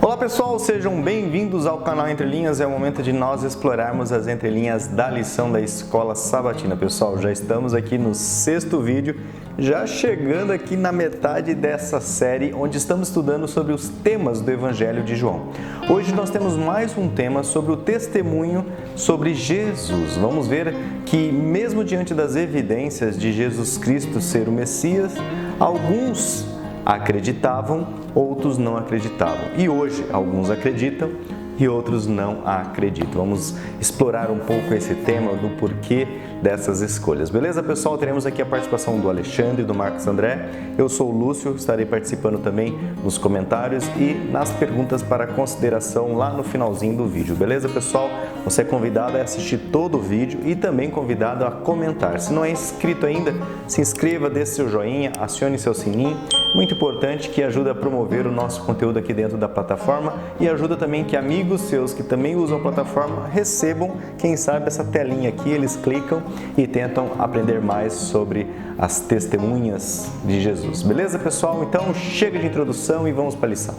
Olá pessoal, sejam bem-vindos ao canal Entre Linhas. É o momento de nós explorarmos as entrelinhas da lição da Escola Sabatina. Pessoal, já estamos aqui no 6º vídeo, já chegando aqui na metade dessa série, onde estamos estudando sobre os temas do Evangelho de João. Hoje nós temos mais um tema sobre o testemunho sobre Jesus. Vamos ver que mesmo diante das evidências de Jesus Cristo ser o Messias, alguns acreditavam, outros não acreditavam. E hoje alguns acreditam e outros não acreditam. Vamos explorar um pouco esse tema do porquê dessas escolhas. Beleza, pessoal? Teremos aqui a participação do Alexandre e do Marcos André. Eu sou o Lúcio, estarei participando também nos comentários e nas perguntas para consideração lá no finalzinho do vídeo. Beleza, pessoal? Você é convidado a assistir todo o vídeo e também convidado a comentar. Se não é inscrito ainda, se inscreva, dê seu joinha, acione seu sininho. Muito importante, que ajuda a promover o nosso conteúdo aqui dentro da plataforma e ajuda também que amigos seus que também usam a plataforma recebam, quem sabe, essa telinha aqui, eles clicam e tentam aprender mais sobre as testemunhas de Jesus. Beleza, pessoal? Então chega de introdução e vamos para a lição.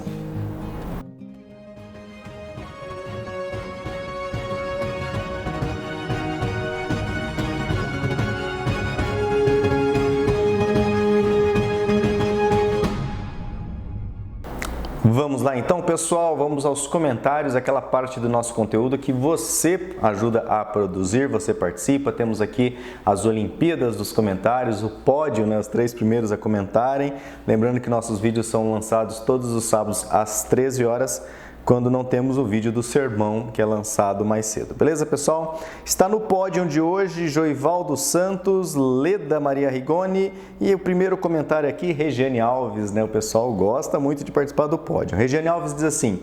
Vamos lá então, pessoal, vamos aos comentários, aquela parte do nosso conteúdo que você ajuda a produzir, você participa. Temos aqui as Olimpíadas dos comentários, o pódio, né, os 3 primeiros a comentarem. Lembrando que nossos vídeos são lançados todos os sábados às 13 horas, quando não temos o vídeo do sermão, que é lançado mais cedo. Beleza, pessoal? Está no pódio de hoje Joivaldo Santos, Leda Maria Rigoni e o primeiro comentário aqui, Regiane Alves, né? O pessoal gosta muito de participar do pódio. Regiane Alves diz assim: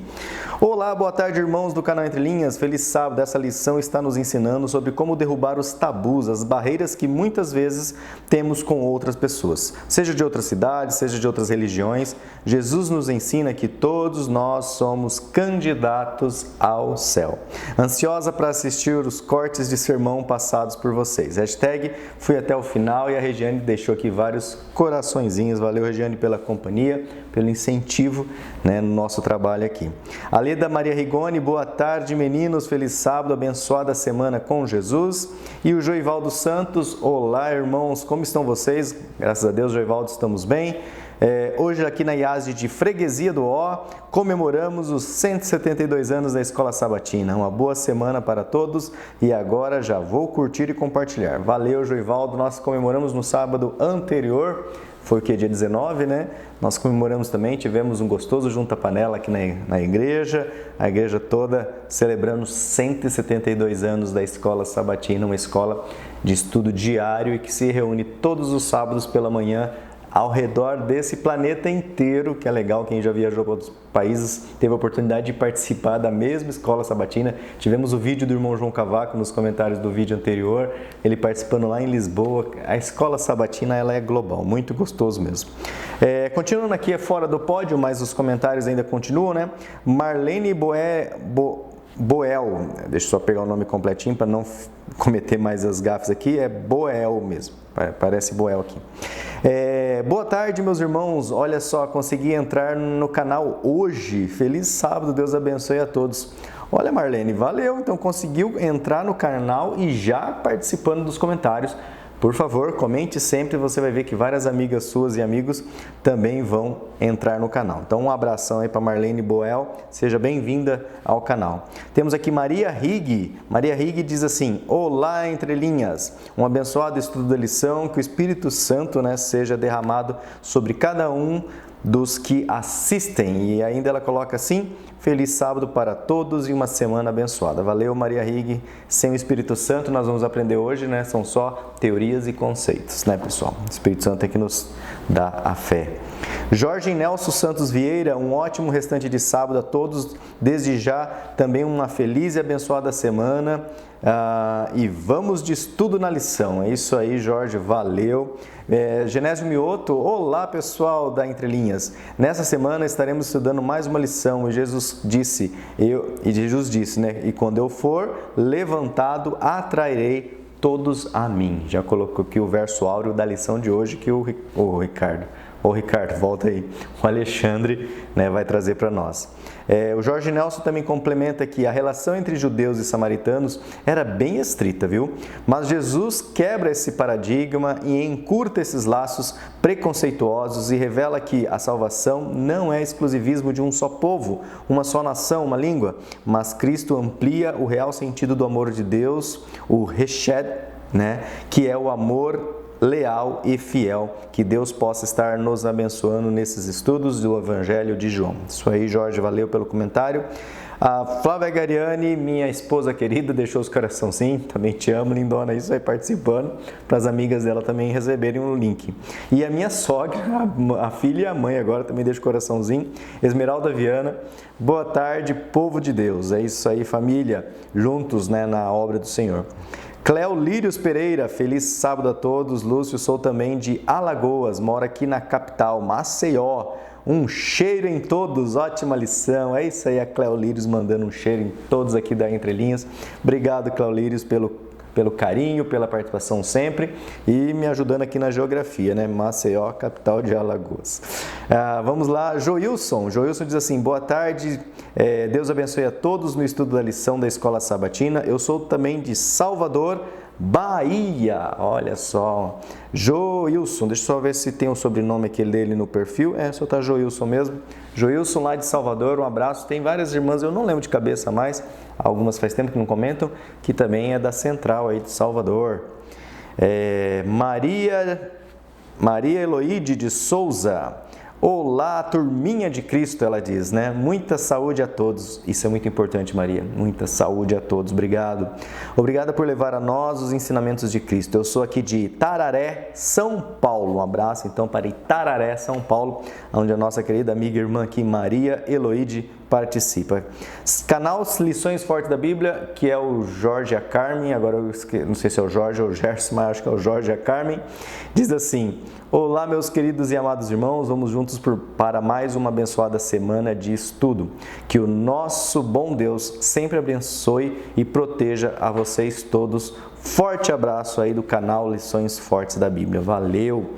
olá, boa tarde, irmãos do canal Entre Linhas. Feliz sábado. Essa lição está nos ensinando sobre como derrubar os tabus, as barreiras que muitas vezes temos com outras pessoas, seja de outras cidades, seja de outras religiões. Jesus nos ensina que todos nós somos candidatos ao céu. Ansiosa para assistir os cortes de sermão passados por vocês. Hashtag fui até o final e a Regiane deixou aqui vários coraçõezinhos. Valeu, Regiane, pela companhia, pelo incentivo, né, no nosso trabalho aqui. A Leda Maria Rigoni, boa tarde, meninos. Feliz sábado, abençoada semana com Jesus. E o Joivaldo Santos, olá, irmãos, como estão vocês? Graças a Deus, Joivaldo, estamos bem. Hoje aqui na IASE de Freguesia do Ó, comemoramos os 172 anos da Escola Sabatina. Uma boa semana para todos e agora já vou curtir e compartilhar. Valeu, Joivaldo. Nós comemoramos no sábado anterior, foi o que? Dia 19, né? Nós comemoramos também, tivemos um gostoso junta-panela aqui na igreja, a igreja toda celebrando 172 anos da Escola Sabatina, uma escola de estudo diário e que se reúne todos os sábados pela manhã ao redor desse planeta inteiro, que é legal. Quem já viajou para outros países teve a oportunidade de participar da mesma Escola Sabatina. Tivemos o vídeo do irmão João Cavaco nos comentários do vídeo anterior, ele participando lá em Lisboa. A Escola Sabatina, ela é global, muito gostoso mesmo. Continuando aqui, é fora do pódio, mas os comentários ainda continuam, né? Marlene Boel, deixa eu só pegar o nome completinho para não cometer mais as gafes aqui, é Boel mesmo, parece Boel aqui. Boa tarde, meus irmãos, olha só, consegui entrar no canal hoje, feliz sábado, Deus abençoe a todos. Olha, Marlene, valeu, então conseguiu entrar no canal e já participando dos comentários. Por favor, comente sempre, você vai ver que várias amigas suas e amigos também vão entrar no canal. Então, um abração aí para Marlene Boel, seja bem-vinda ao canal. Temos aqui Maria Rigg. Maria Rigg diz assim: olá, Entre Linhas, um abençoado estudo da lição, que o Espírito Santo, né, seja derramado sobre cada um dos que assistem. E ainda ela coloca assim: feliz sábado para todos e uma semana abençoada. Valeu, Maria Rigg. Sem o Espírito Santo, nós vamos aprender hoje, né? São só teorias e conceitos, né, pessoal? O Espírito Santo é que nos dá a fé. Jorge Nelson Santos Vieira, um ótimo restante de sábado a todos. Desde já, também uma feliz e abençoada semana. E vamos de estudo na lição. É isso aí, Jorge, valeu. Genésio Mioto, olá, pessoal da Entre Linhas. Nessa semana estaremos estudando mais uma lição e Jesus disse, né? E quando eu for levantado, atrairei todos a mim. Já colocou aqui o verso áureo da lição de hoje que o Ricardo Ô Ricardo, volta aí. O Alexandre, né, vai trazer para nós. O Jorge Nelson também complementa que a relação entre judeus e samaritanos era bem estrita, viu? Mas Jesus quebra esse paradigma e encurta esses laços preconceituosos e revela que a salvação não é exclusivismo de um só povo, uma só nação, uma língua, mas Cristo amplia o real sentido do amor de Deus, o Hesed, né, que é o amor leal e fiel. Que Deus possa estar nos abençoando nesses estudos do Evangelho de João. Isso aí, Jorge, valeu pelo comentário. A Flávia Gariani, minha esposa querida, deixou os coraçãozinhos, também te amo, lindona, isso aí participando, para as amigas dela também receberem um link. E a minha sogra, a filha e a mãe agora também deixam o coraçãozinho, Esmeralda Viana, boa tarde, povo de Deus, é isso aí, família, juntos, né, na obra do Senhor. Cléo Lírios Pereira, feliz sábado a todos. Lúcio, sou também de Alagoas, moro aqui na capital, Maceió. Um cheiro em todos, ótima lição. É isso aí, a Cléo Lírios mandando um cheiro em todos aqui da Entre Linhas. Obrigado, Cléo Lírios, pelo carinho, pela participação sempre e me ajudando aqui na geografia, né? Maceió, capital de Alagoas. Vamos lá, Joilson diz assim, boa tarde, Deus abençoe a todos no estudo da lição da Escola Sabatina. Eu sou também de Salvador, Bahia. Olha só, Joilson, deixa eu só ver se tem o sobrenome aquele dele no perfil. Só tá Joilson mesmo. Joilson lá de Salvador, um abraço. Tem várias irmãs, eu não lembro de cabeça mais, algumas faz tempo que não comentam, que também é da Central aí de Salvador. Maria Eloide de Souza. Olá, turminha de Cristo, ela diz, né? Muita saúde a todos. Isso é muito importante, Maria. Muita saúde a todos. Obrigado. Obrigada por levar a nós os ensinamentos de Cristo. Eu sou aqui de Itararé, São Paulo. Um abraço, então, para Itararé, São Paulo, onde a nossa querida amiga e irmã aqui, Maria Eloide, participa. Canal Lições Fortes da Bíblia, que é o Jorge e a Carmen, agora eu não sei se é o Jorge ou o Gerson, mas acho que é o Jorge e a Carmen, diz assim, olá meus queridos e amados irmãos, vamos juntos para mais uma abençoada semana de estudo. Que o nosso bom Deus sempre abençoe e proteja a vocês todos. Forte abraço aí do canal Lições Fortes da Bíblia. Valeu!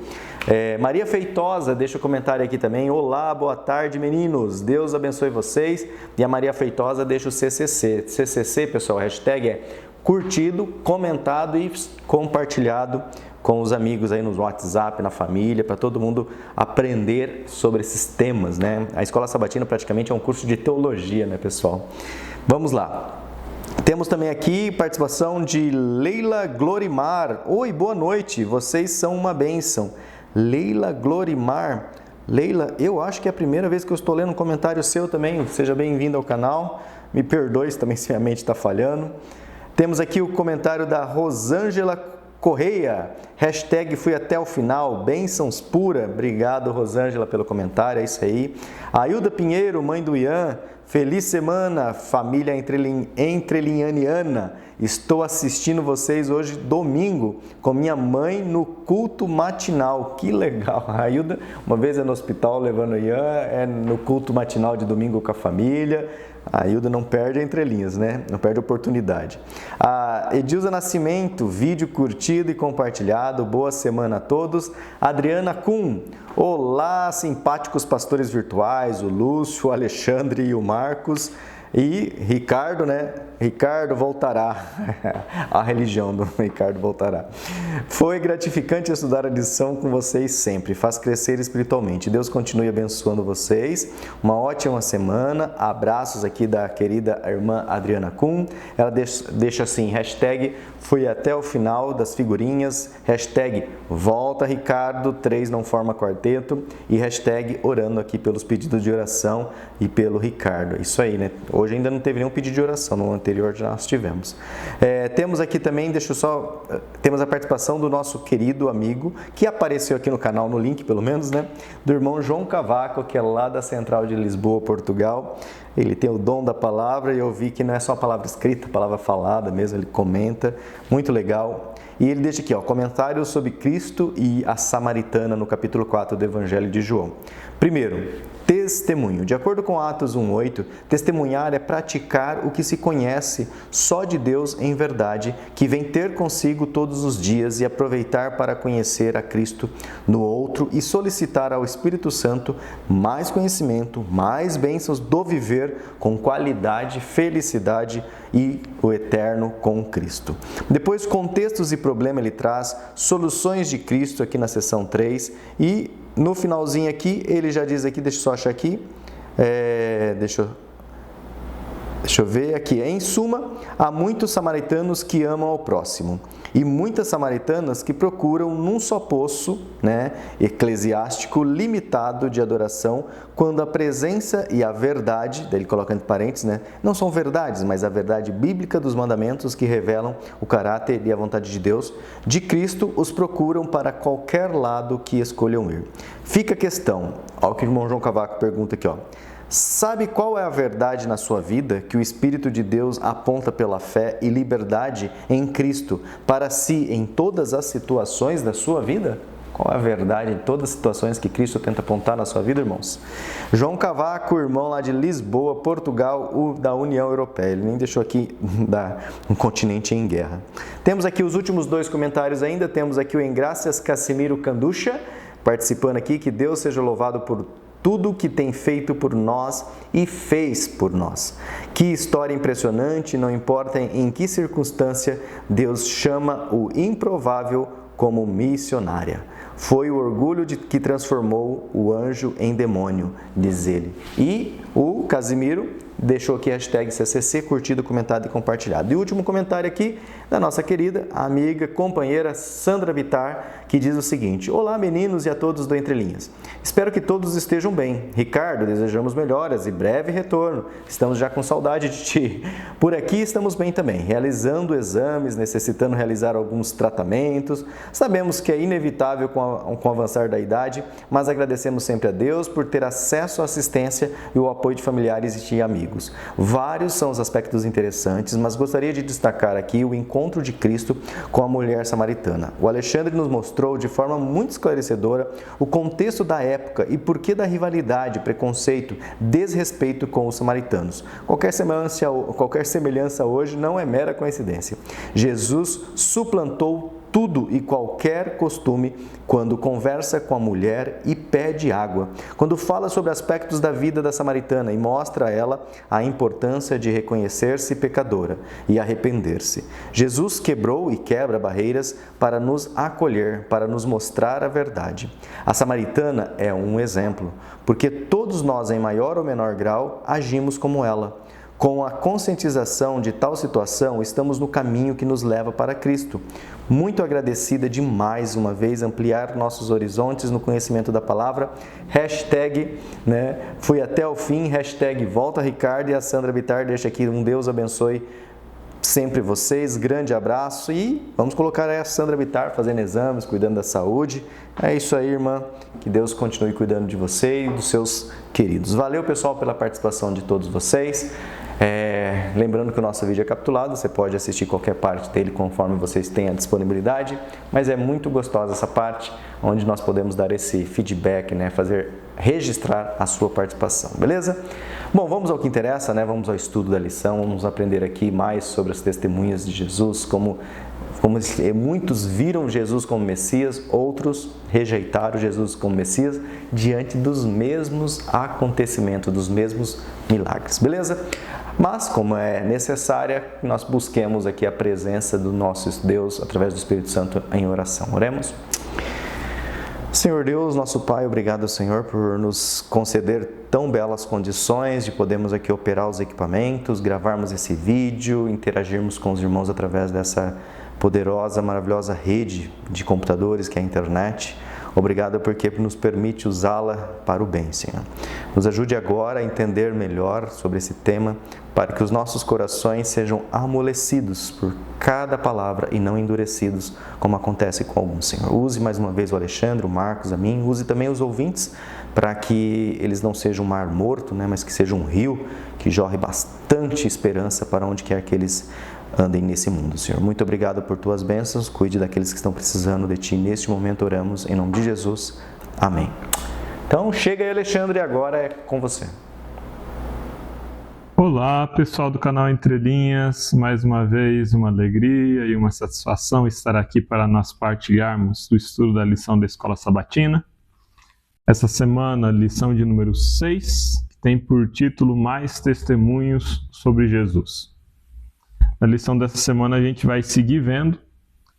Maria Feitosa deixa um comentário aqui também. Olá, boa tarde meninos, Deus abençoe vocês. E a Maria Feitosa deixa o CCC. CCC, pessoal, hashtag é curtido, comentado e compartilhado com os amigos aí no WhatsApp, na família, para todo mundo aprender sobre esses temas, né? A Escola Sabatina praticamente é um curso de teologia, né, pessoal? Vamos lá. Temos também aqui participação de Leila Glorimar. Oi, boa noite, vocês são uma bênção. Leila Glorimar. Leila, eu acho que é a primeira vez que eu estou lendo um comentário seu também. Seja bem-vindo ao canal. Me perdoe também se minha mente está falhando. Temos aqui o comentário da Rosângela Correia. Hashtag fui até o final. Bênçãos pura. Obrigado, Rosângela, pelo comentário. É isso aí. Ailda Pinheiro, mãe do Ian. Feliz semana, família entrelinhaniana. Estou assistindo vocês hoje, domingo, com minha mãe no culto matinal. Que legal! A Ailda, uma vez é no hospital levando o Ian, é no culto matinal de domingo com a família. A Ailda não perde entre linhas, né? Não perde a oportunidade. A Edilza Nascimento, vídeo curtido e compartilhado. Boa semana a todos. Adriana Kuhn. Olá, simpáticos pastores virtuais, o Lúcio, o Alexandre e o Marcos. E Ricardo, né? Ricardo voltará. A religião do Ricardo voltará. Foi gratificante estudar a lição com vocês sempre. Faz crescer espiritualmente. Deus continue abençoando vocês. Uma ótima semana. Abraços aqui da querida irmã Adriana Kuhn. Ela deixa assim, hashtag fui até o final das figurinhas. Hashtag volta Ricardo, 3 não forma quarteto. E hashtag orando aqui pelos pedidos de oração e pelo Ricardo. Isso aí, né? Hoje ainda não teve nenhum pedido de oração, no anterior já nós tivemos. Temos aqui também, temos a participação do nosso querido amigo, que apareceu aqui no canal, no link pelo menos, né? Do irmão João Cavaco, que é lá da Central de Lisboa, Portugal. Ele tem o dom da palavra e eu vi que não é só a palavra escrita, a palavra falada mesmo, ele comenta, muito legal. E ele deixa aqui, ó, comentários sobre Cristo e a Samaritana no capítulo 4 do Evangelho de João. Primeiro, testemunho. De acordo com Atos 1:8, testemunhar é praticar o que se conhece só de Deus em verdade, que vem ter consigo todos os dias e aproveitar para conhecer a Cristo no outro e solicitar ao Espírito Santo mais conhecimento, mais bênçãos do viver com qualidade, felicidade e o eterno com Cristo. Depois, contextos e problema, ele traz soluções de Cristo aqui na seção 3 e no finalzinho aqui, ele já diz aqui, deixa eu só achar aqui, deixa eu ver aqui. Em suma, há muitos samaritanos que amam ao próximo e muitas samaritanas que procuram num só poço, eclesiástico limitado de adoração, quando a presença e a verdade, daí ele coloca entre parênteses, não são verdades, mas a verdade bíblica dos mandamentos que revelam o caráter e a vontade de Deus, de Cristo, os procuram para qualquer lado que escolham ir. Fica a questão, olha o que o irmão João Cavaco pergunta aqui, sabe qual é a verdade na sua vida que o Espírito de Deus aponta pela fé e liberdade em Cristo para si em todas as situações da sua vida? Qual é a verdade em todas as situações que Cristo tenta apontar na sua vida, irmãos? João Cavaco, irmão lá de Lisboa, Portugal, da União Europeia. Ele nem deixou aqui um continente em guerra. Temos aqui os últimos 2 comentários ainda. Temos aqui o Engraças Casimiro Canducha, participando aqui. Que Deus seja louvado por tudo que tem feito por nós e fez por nós. Que história impressionante, não importa em que circunstância, Deus chama o improvável como missionária. Foi o orgulho que transformou o anjo em demônio, diz ele. E o Casimiro deixou aqui hashtag CCC, curtido, comentado e compartilhado. E o último comentário aqui da nossa querida amiga, companheira Sandra Bittar, que diz o seguinte: olá meninos e a todos do Entre Linhas. Espero que todos estejam bem. Ricardo, desejamos melhoras e breve retorno. Estamos já com saudade de ti. Por aqui estamos bem também, realizando exames, necessitando realizar alguns tratamentos. Sabemos que é inevitável com o avançar da idade, mas agradecemos sempre a Deus por ter acesso à assistência e o apoio de familiares e amigos. Vários são os aspectos interessantes, mas gostaria de destacar aqui o encontro de Cristo com a mulher samaritana. O Alexandre nos mostrou de forma muito esclarecedora o contexto da época e porquê da rivalidade, preconceito, desrespeito com os samaritanos. Qualquer semelhança hoje não é mera coincidência. Jesus suplantou tudo e qualquer costume quando conversa com a mulher e pede água, quando fala sobre aspectos da vida da samaritana e mostra a ela a importância de reconhecer-se pecadora e arrepender-se. Jesus quebrou e quebra barreiras para nos acolher, para nos mostrar a verdade. A samaritana é um exemplo, porque todos nós, em maior ou menor grau, agimos como ela. Com a conscientização de tal situação, estamos no caminho que nos leva para Cristo. Muito agradecida de mais uma vez ampliar nossos horizontes no conhecimento da palavra. Hashtag, fui até o fim, hashtag volta Ricardo, e a Sandra Bittar deixa aqui um Deus abençoe sempre vocês, grande abraço e vamos colocar aí a Sandra Bittar fazendo exames, cuidando da saúde. É isso aí, irmã, que Deus continue cuidando de você e dos seus queridos. Valeu, pessoal, pela participação de todos vocês. Lembrando que o nosso vídeo é capturado, você pode assistir qualquer parte dele conforme vocês têm a disponibilidade, mas é muito gostosa essa parte, onde nós podemos dar esse feedback, registrar a sua participação, beleza? Bom, vamos ao que interessa, vamos ao estudo da lição, vamos aprender aqui mais sobre as testemunhas de Jesus, como muitos viram Jesus como Messias, outros rejeitaram Jesus como Messias diante dos mesmos acontecimentos, dos mesmos milagres, beleza? Mas, como é necessária, nós busquemos aqui a presença do nosso Deus através do Espírito Santo em oração. Oremos. Senhor Deus, nosso Pai, obrigado, Senhor, por nos conceder tão belas condições de podermos aqui operar os equipamentos, gravarmos esse vídeo, interagirmos com os irmãos através dessa poderosa, maravilhosa rede de computadores que é a internet. Obrigado porque nos permite usá-la para o bem, Senhor. Nos ajude agora a entender melhor sobre esse tema, para que os nossos corações sejam amolecidos por cada palavra e não endurecidos, como acontece com alguns, Senhor. Use mais uma vez o Alexandre, o Marcos, a mim, use também os ouvintes, para que eles não sejam um mar morto, mas que seja um rio que jorre bastante esperança para onde quer que eles andem nesse mundo, Senhor. Muito obrigado por tuas bênçãos, cuide daqueles que estão precisando de ti. Neste momento oramos, em nome de Jesus. Amém. Então chega aí, Alexandre, agora é com você. Olá, pessoal do canal Entre Linhas, mais uma vez uma alegria e uma satisfação estar aqui para nós partilharmos do estudo da lição da Escola Sabatina. Essa semana, lição de número 6, que tem por título Mais Testemunhos sobre Jesus. Na lição dessa semana a gente vai seguir vendo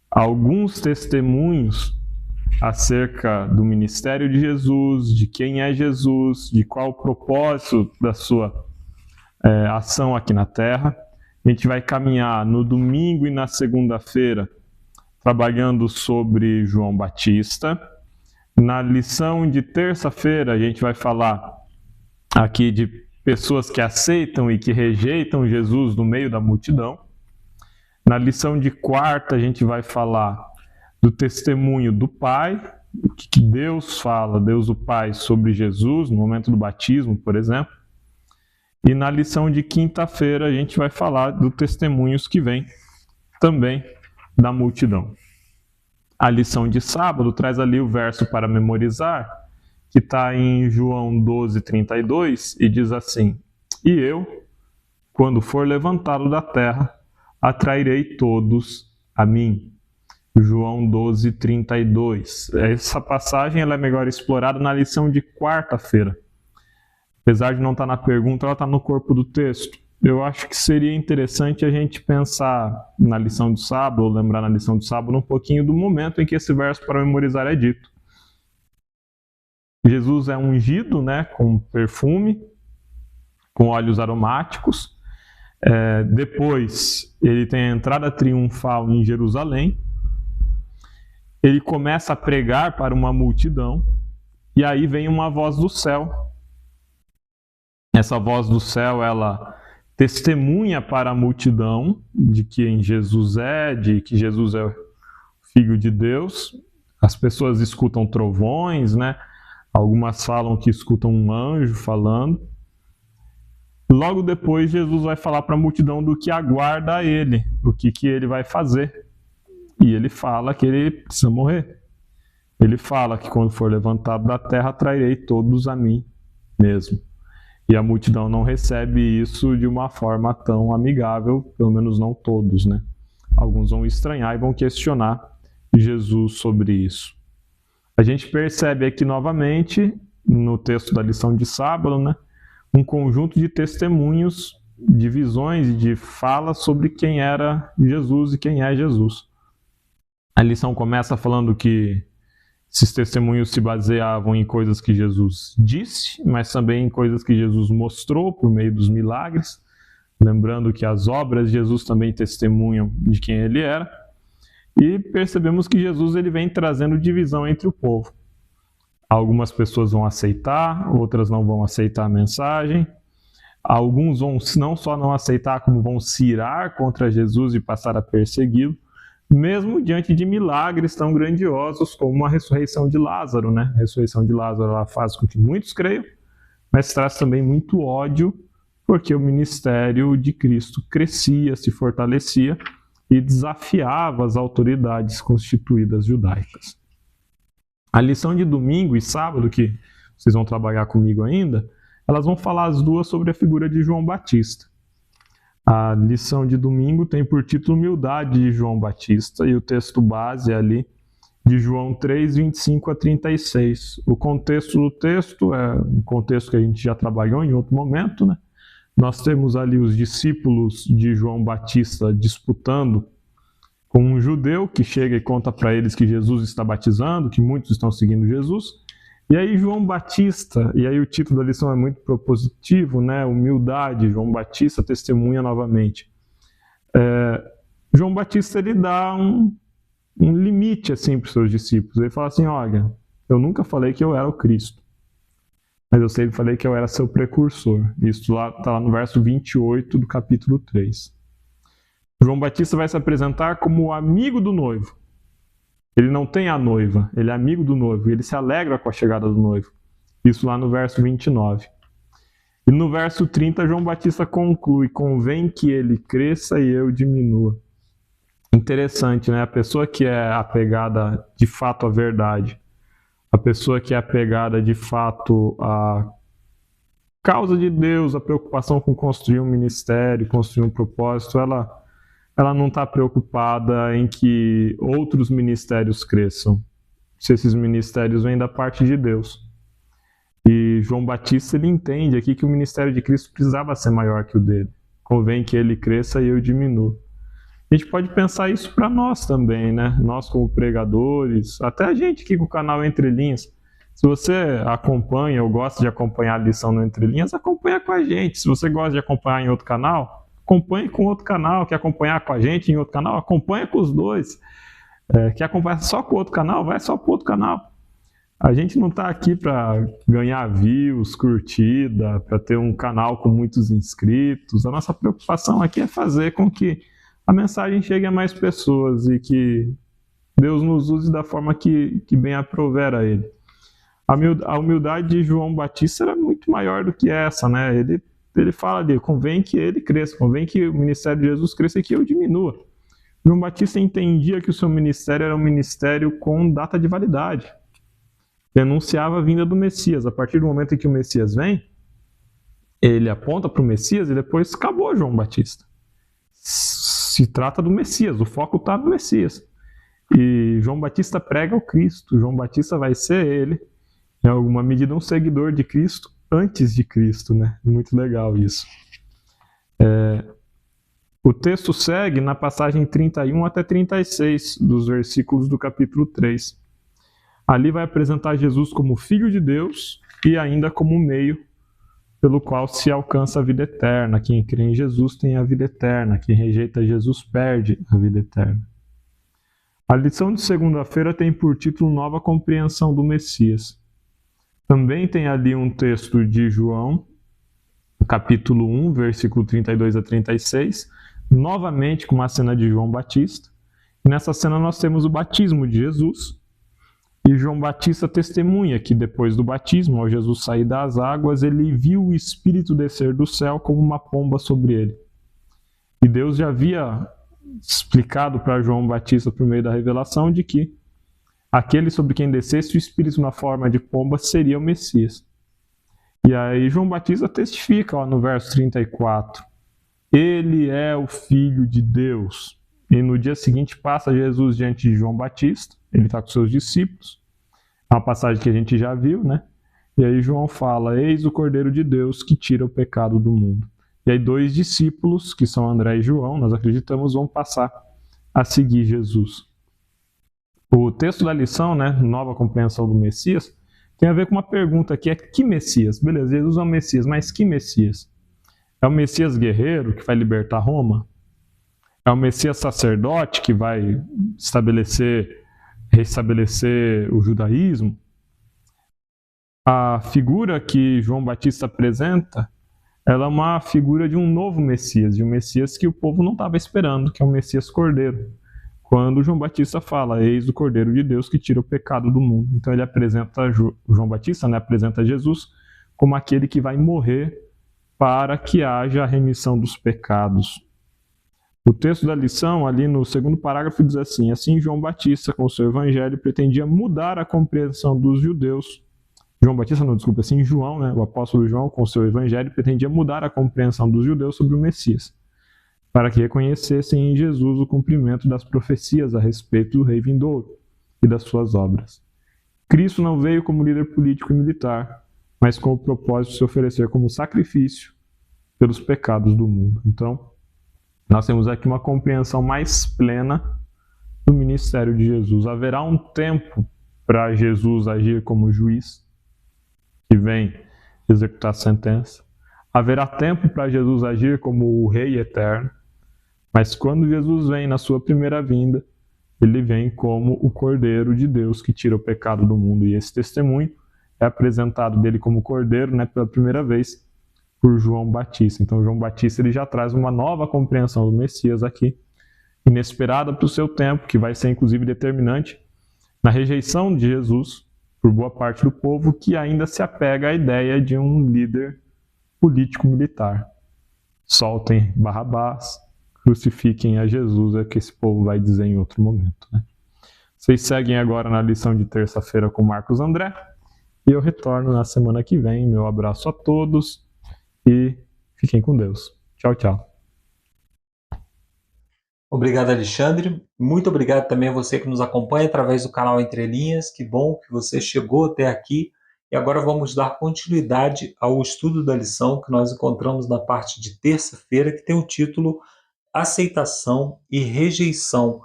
alguns testemunhos acerca do ministério de Jesus, de quem é Jesus, de qual o propósito da sua ação aqui na Terra. A gente vai caminhar no domingo e na segunda-feira trabalhando sobre João Batista. Na lição de terça-feira a gente vai falar aqui de pessoas que aceitam e que rejeitam Jesus no meio da multidão. Na lição de quarta a gente vai falar do testemunho do Pai, o que Deus fala, Deus o Pai, sobre Jesus no momento do batismo, por exemplo. E na lição de quinta-feira a gente vai falar dos testemunhos que vêm também da multidão. A lição de sábado traz ali o verso para memorizar, que está em João 12:32, e diz assim: E eu, quando for levantado da terra, atrairei todos a mim. João 12:32. Essa passagem ela é melhor explorada na lição de quarta-feira. Apesar de não estar na pergunta, ela está no corpo do texto. Eu acho que seria interessante a gente pensar na lição do sábado, ou lembrar na lição do sábado, um pouquinho do momento em que esse verso para memorizar é dito. Jesus é ungido, com perfume, com óleos aromáticos. Depois, ele tem a entrada triunfal em Jerusalém. Ele começa a pregar para uma multidão, e aí vem uma voz do céu. Essa voz do céu, ela testemunha para a multidão de quem Jesus é, de que Jesus é o Filho de Deus. As pessoas escutam trovões, Algumas falam que escutam um anjo falando. Logo depois, Jesus vai falar para a multidão do que aguarda ele, o que ele vai fazer. E ele fala que ele precisa morrer. Ele fala que quando for levantado da terra, atrairei todos a mim mesmo. E a multidão não recebe isso de uma forma tão amigável, pelo menos não todos, Alguns vão estranhar e vão questionar Jesus sobre isso. A gente percebe aqui novamente, no texto da lição de sábado, um conjunto de testemunhos, de visões e de falas sobre quem era Jesus e quem é Jesus. A lição começa falando que esses testemunhos se baseavam em coisas que Jesus disse, mas também em coisas que Jesus mostrou por meio dos milagres. Lembrando que as obras de Jesus também testemunham de quem ele era. E percebemos que Jesus ele vem trazendo divisão entre o povo. Algumas pessoas vão aceitar, outras não vão aceitar a mensagem. Alguns vão não só não aceitar, como vão se irar contra Jesus e passar a persegui-lo, mesmo diante de milagres tão grandiosos como a ressurreição de Lázaro, A ressurreição de Lázaro ela faz com que muitos creiam, mas traz também muito ódio, porque o ministério de Cristo crescia, se fortalecia e desafiava as autoridades constituídas judaicas. A lição de domingo e sábado, que vocês vão trabalhar comigo ainda, elas vão falar as duas sobre a figura de João Batista. A lição de domingo tem por título Humildade de João Batista, e o texto base é ali de João 3:25-36. O contexto do texto é um contexto que a gente já trabalhou em outro momento, Nós temos ali os discípulos de João Batista disputando com um judeu que chega e conta para eles que Jesus está batizando, que muitos estão seguindo Jesus. E aí João Batista, e aí o título da lição é muito propositivo, Humildade, João Batista testemunha novamente. João Batista ele dá um limite assim para os seus discípulos. Ele fala assim: olha, eu nunca falei que eu era o Cristo, mas eu sempre falei que eu era seu precursor. Isso está lá no verso 28 do capítulo 3. João Batista vai se apresentar como o amigo do noivo. Ele não tem a noiva, ele é amigo do noivo, ele se alegra com a chegada do noivo. Isso lá no verso 29. E no verso 30, João Batista conclui: convém que ele cresça e eu diminua. Interessante, A pessoa que é apegada de fato à verdade, A pessoa que é apegada de fato à causa de Deus, a preocupação com construir um ministério, construir um propósito, ela não está preocupada em que outros ministérios cresçam, se esses ministérios vêm da parte de Deus. E João Batista, ele entende aqui que o ministério de Cristo precisava ser maior que o dele. Convém que ele cresça e eu diminua. A gente pode pensar isso para nós também, né? Nós como pregadores, até a gente aqui com o canal Entre Linhas. Se você acompanha ou gosta de acompanhar a lição no Entre Linhas, acompanha com a gente. Se você gosta de acompanhar em outro canal, acompanhe com outro canal. Quer acompanhar com a gente em outro canal? Acompanha com os dois. Quer acompanhar só com o outro canal? Vai só para o outro canal. A gente não está aqui para ganhar views, curtida, para ter um canal com muitos inscritos. A nossa preocupação aqui é fazer com que a mensagem chegue a mais pessoas e que Deus nos use da forma que bem aprouver a Ele. A humildade de João Batista era muito maior do que essa, né? Ele fala ali, convém que ele cresça, convém que o ministério de Jesus cresça e que eu diminua. João Batista entendia que o seu ministério era um ministério com data de validade. Denunciava a vinda do Messias. A partir do momento em que o Messias vem, ele aponta para o Messias e depois acabou João Batista. Se trata do Messias, o foco está no Messias. E João Batista prega o Cristo. João Batista vai ser ele, em alguma medida, um seguidor de Cristo antes de Cristo, né? Muito legal isso. O texto segue na passagem 31 até 36 dos versículos do capítulo 3. Ali vai apresentar Jesus como Filho de Deus e ainda como meio pelo qual se alcança a vida eterna. Quem crê em Jesus tem a vida eterna. Quem rejeita Jesus perde a vida eterna. A lição de segunda-feira tem por título Nova Compreensão do Messias. Também tem ali um texto de João, capítulo 1, versículo 32 a 36, novamente com uma cena de João Batista. E nessa cena nós temos o batismo de Jesus. E João Batista testemunha que depois do batismo, ao Jesus sair das águas, ele viu o Espírito descer do céu como uma pomba sobre ele. E Deus já havia explicado para João Batista por meio da revelação de que aquele sobre quem descesse o Espírito na forma de pomba seria o Messias. E aí João Batista testifica no verso 34. Ele é o Filho de Deus. E no dia seguinte passa Jesus diante de João Batista. Ele está com seus discípulos. É uma passagem que a gente já viu, né? E aí João fala, eis o Cordeiro de Deus que tira o pecado do mundo. E aí 2 discípulos, que são André e João, nós acreditamos, vão passar a seguir Jesus. O texto da lição, né, Nova Compreensão do Messias, tem a ver com uma pergunta que é que Messias? Beleza, Jesus é o Messias, mas que Messias? É o Messias guerreiro que vai libertar Roma? É o Messias sacerdote que vai restabelecer o judaísmo? A figura que João Batista apresenta, ela é uma figura de um novo Messias, de um Messias que o povo não estava esperando, que é o Messias Cordeiro. Quando João Batista fala, eis o Cordeiro de Deus que tira o pecado do mundo. Então ele apresenta, João Batista, né, apresenta Jesus como aquele que vai morrer para que haja a remissão dos pecados. O texto da lição, ali no segundo parágrafo, diz assim, assim João Batista, com o seu evangelho, pretendia mudar a compreensão dos judeus. Assim João, né, o apóstolo João, com o seu evangelho, pretendia mudar a compreensão dos judeus sobre o Messias, para que reconhecessem em Jesus o cumprimento das profecias a respeito do rei vindouro e das suas obras. Cristo não veio como líder político e militar, mas com o propósito de se oferecer como sacrifício pelos pecados do mundo. Então, nós temos aqui uma compreensão mais plena do ministério de Jesus. Haverá um tempo para Jesus agir como juiz, que vem executar a sentença. Haverá tempo para Jesus agir como o Rei eterno. Mas quando Jesus vem na sua primeira vinda, ele vem como o Cordeiro de Deus que tira o pecado do mundo. E esse testemunho é apresentado dele como Cordeiro, né, pela primeira vez por João Batista. Então João Batista ele já traz uma nova compreensão do Messias aqui, inesperada para o seu tempo, que vai ser inclusive determinante na rejeição de Jesus por boa parte do povo, que ainda se apega à ideia de um líder político-militar. Soltem Barrabás, crucifiquem a Jesus, é o que esse povo vai dizer em outro momento, né? Vocês seguem agora na lição de terça-feira com Marcos André. E eu retorno na semana que vem. Meu abraço a todos e fiquem com Deus. Tchau, tchau. Obrigado, Alexandre. Muito obrigado também a você que nos acompanha através do canal Entre Linhas. Que bom que você chegou até aqui. E agora vamos dar continuidade ao estudo da lição que nós encontramos na parte de terça-feira, que tem o título Aceitação e Rejeição.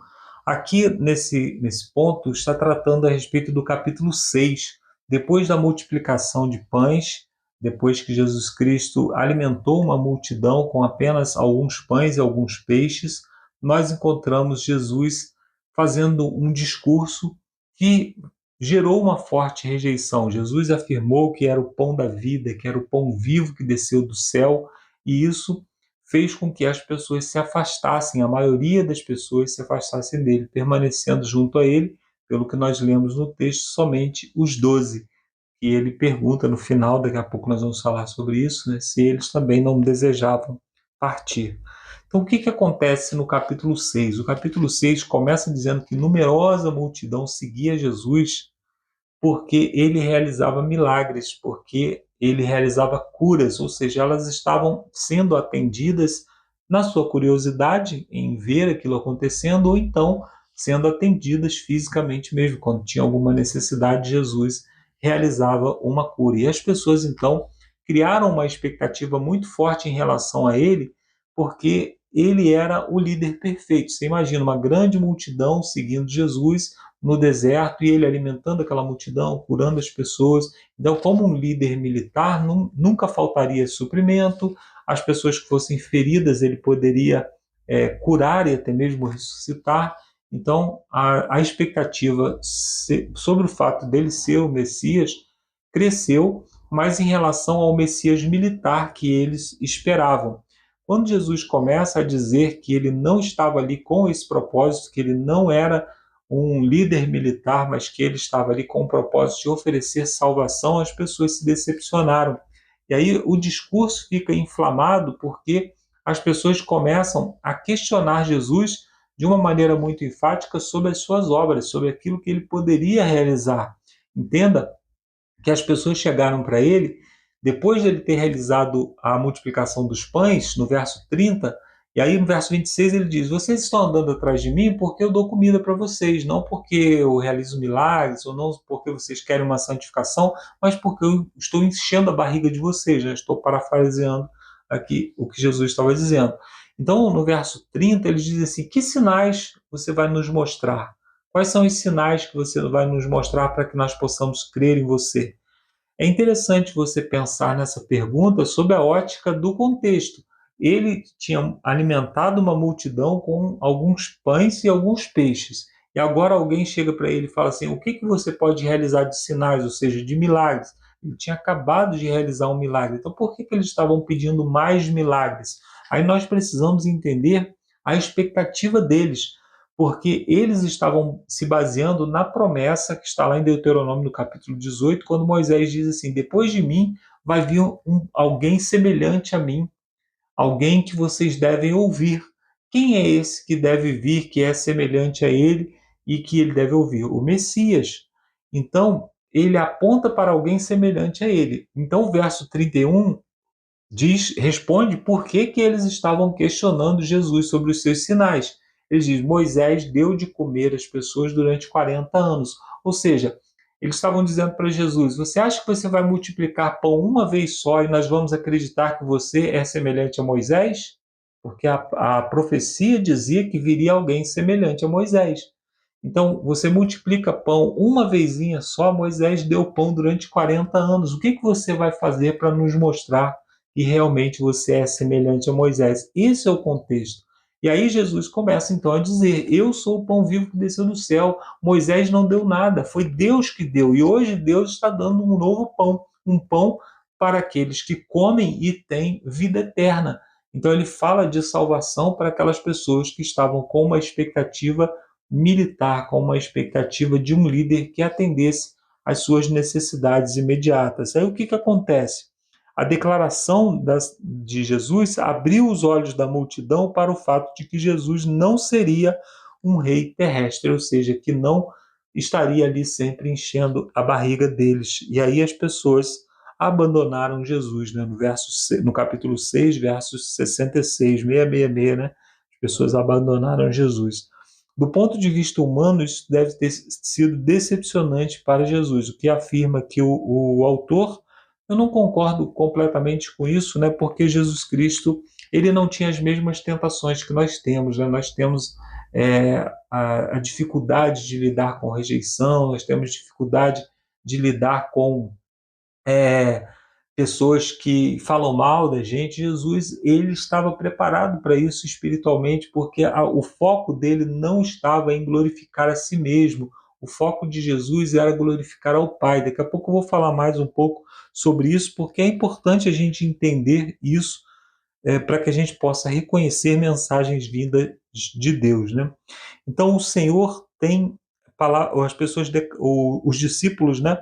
Aqui, nesse ponto, está tratando a respeito do capítulo 6. Depois da multiplicação de pães, depois que Jesus Cristo alimentou uma multidão com apenas alguns pães e alguns peixes, nós encontramos Jesus fazendo um discurso que gerou uma forte rejeição. Jesus afirmou que era o pão da vida, que era o pão vivo que desceu do céu, e isso fez com que as pessoas se afastassem, a maioria das pessoas se afastassem dele, permanecendo junto a ele, pelo que nós lemos no texto, somente os 12. E ele pergunta no final, daqui a pouco nós vamos falar sobre isso, né, se eles também não desejavam partir. Então, o que acontece no capítulo 6? O capítulo 6 começa dizendo que numerosa multidão seguia Jesus porque ele realizava milagres, porque ele realizava curas, ou seja, elas estavam sendo atendidas na sua curiosidade em ver aquilo acontecendo, ou então sendo atendidas fisicamente mesmo. Quando tinha alguma necessidade, Jesus realizava uma cura. E as pessoas, então, criaram uma expectativa muito forte em relação a ele, porque ele era o líder perfeito. Você imagina uma grande multidão seguindo Jesus no deserto e ele alimentando aquela multidão, curando as pessoas. Então, como um líder militar, nunca faltaria suprimento. As pessoas que fossem feridas, ele poderia curar e até mesmo ressuscitar. Então, a expectativa sobre o fato dele ser o Messias cresceu, mas em relação ao Messias militar que eles esperavam. Quando Jesus começa a dizer que ele não estava ali com esse propósito, que ele não era um líder militar, mas que ele estava ali com o propósito de oferecer salvação, as pessoas se decepcionaram. E aí o discurso fica inflamado porque as pessoas começam a questionar Jesus de uma maneira muito enfática sobre as suas obras, sobre aquilo que ele poderia realizar. Entenda que as pessoas chegaram para ele, depois de ele ter realizado a multiplicação dos pães, no verso 30, e aí no verso 26 ele diz: vocês estão andando atrás de mim porque eu dou comida para vocês, não porque eu realizo milagres, ou não porque vocês querem uma santificação, mas porque eu estou enchendo a barriga de vocês. Já estou parafraseando aqui o que Jesus estava dizendo. Então, no verso 30, ele diz assim: que sinais você vai nos mostrar? Quais são os sinais que você vai nos mostrar para que nós possamos crer em você? É interessante você pensar nessa pergunta sob a ótica do contexto. Ele tinha alimentado uma multidão com alguns pães e alguns peixes. E agora alguém chega para ele e fala assim: o que você pode realizar de sinais, ou seja, de milagres? Ele tinha acabado de realizar um milagre. Então por que eles estavam pedindo mais milagres? Aí nós precisamos entender a expectativa deles, porque eles estavam se baseando na promessa que está lá em Deuteronômio, no capítulo 18, quando Moisés diz assim: depois de mim vai vir alguém semelhante a mim, alguém que vocês devem ouvir. Quem é esse que deve vir, que é semelhante a ele e que ele deve ouvir? O Messias. Então, ele aponta para alguém semelhante a ele. Então, o verso 31 responde por que eles estavam questionando Jesus sobre os seus sinais. Ele diz: Moisés deu de comer às pessoas durante 40 anos. Ou seja, eles estavam dizendo para Jesus: você acha que você vai multiplicar pão uma vez só e nós vamos acreditar que você é semelhante a Moisés? Porque a profecia dizia que viria alguém semelhante a Moisés. Então, você multiplica pão uma vezinha só, Moisés deu pão durante 40 anos. O que você vai fazer para nos mostrar que realmente você é semelhante a Moisés? Esse é o contexto. E aí Jesus começa então a dizer: eu sou o pão vivo que desceu do céu. Moisés não deu nada, foi Deus que deu. E hoje Deus está dando um novo pão, um pão para aqueles que comem e têm vida eterna. Então ele fala de salvação para aquelas pessoas que estavam com uma expectativa militar, com uma expectativa de um líder que atendesse às suas necessidades imediatas. Aí o que acontece? A declaração de Jesus abriu os olhos da multidão para o fato de que Jesus não seria um rei terrestre, ou seja, que não estaria ali sempre enchendo a barriga deles. E aí as pessoas abandonaram Jesus, né? No capítulo 6, versos 66, 666, né? As pessoas abandonaram Jesus. Do ponto de vista humano, isso deve ter sido decepcionante para Jesus, o que afirma que o autor, eu não concordo completamente com isso, né? Porque Jesus Cristo, ele não tinha as mesmas tentações que nós temos, né? Nós temos a dificuldade de lidar com rejeição, nós temos dificuldade de lidar com pessoas que falam mal da gente. Jesus, ele estava preparado para isso espiritualmente, porque o foco dele não estava em glorificar a si mesmo. O foco de Jesus era glorificar ao Pai. Daqui a pouco eu vou falar mais um pouco sobre isso, porque é importante a gente entender isso para que a gente possa reconhecer mensagens vindas de Deus, né? Então o Senhor tem as pessoas, os discípulos, né?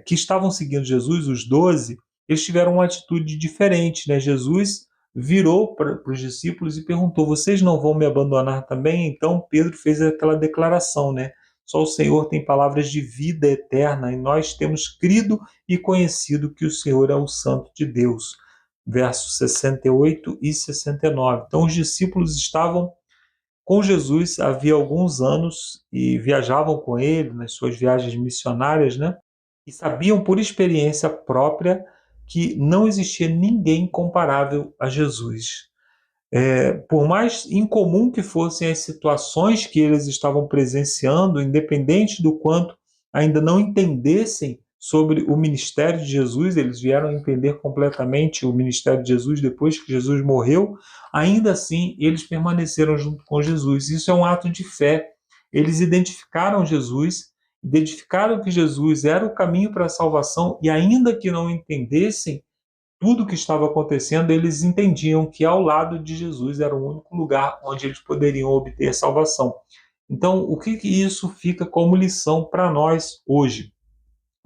Que estavam seguindo Jesus, os 12, eles tiveram uma atitude diferente, né? Jesus virou para os discípulos e perguntou: vocês não vão me abandonar também? Então Pedro fez aquela declaração, né? Só o Senhor tem palavras de vida eterna e nós temos crido e conhecido que o Senhor é o Santo de Deus. Versos 68 e 69. Então os discípulos estavam com Jesus havia alguns anos e viajavam com ele nas suas viagens missionárias, né? E sabiam por experiência própria que não existia ninguém comparável a Jesus. Por mais incomum que fossem as situações que eles estavam presenciando, independente do quanto ainda não entendessem sobre o ministério de Jesus, eles vieram a entender completamente o ministério de Jesus depois que Jesus morreu, ainda assim eles permaneceram junto com Jesus. Isso é um ato de fé. Eles identificaram Jesus, identificaram que Jesus era o caminho para a salvação e ainda que não entendessem tudo o que estava acontecendo, eles entendiam que ao lado de Jesus era o único lugar onde eles poderiam obter salvação. Então, o que isso fica como lição para nós hoje?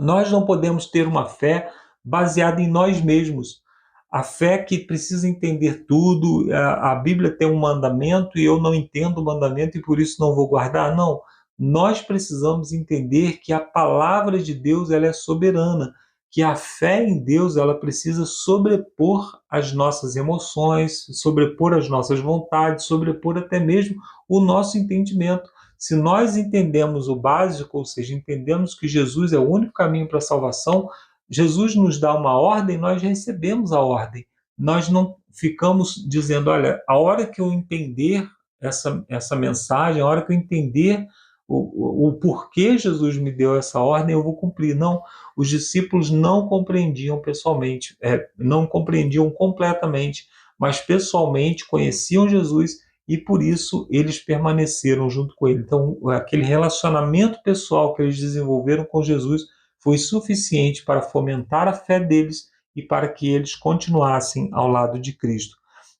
Nós não podemos ter uma fé baseada em nós mesmos. A fé que precisa entender tudo, a Bíblia tem um mandamento e eu não entendo o mandamento e por isso não vou guardar. Não, nós precisamos entender que a palavra de Deus ela é soberana, que a fé em Deus ela precisa sobrepor as nossas emoções, sobrepor as nossas vontades, sobrepor até mesmo o nosso entendimento. Se nós entendemos o básico, ou seja, entendemos que Jesus é o único caminho para a salvação, Jesus nos dá uma ordem, nós recebemos a ordem. Nós não ficamos dizendo, olha, a hora que eu entender essa mensagem, a hora que eu entender o porquê Jesus me deu essa ordem, eu vou cumprir. Não, os discípulos não compreendiam pessoalmente, não compreendiam completamente, mas pessoalmente conheciam Jesus e por isso eles permaneceram junto com ele. Então, aquele relacionamento pessoal que eles desenvolveram com Jesus foi suficiente para fomentar a fé deles e para que eles continuassem ao lado de Cristo.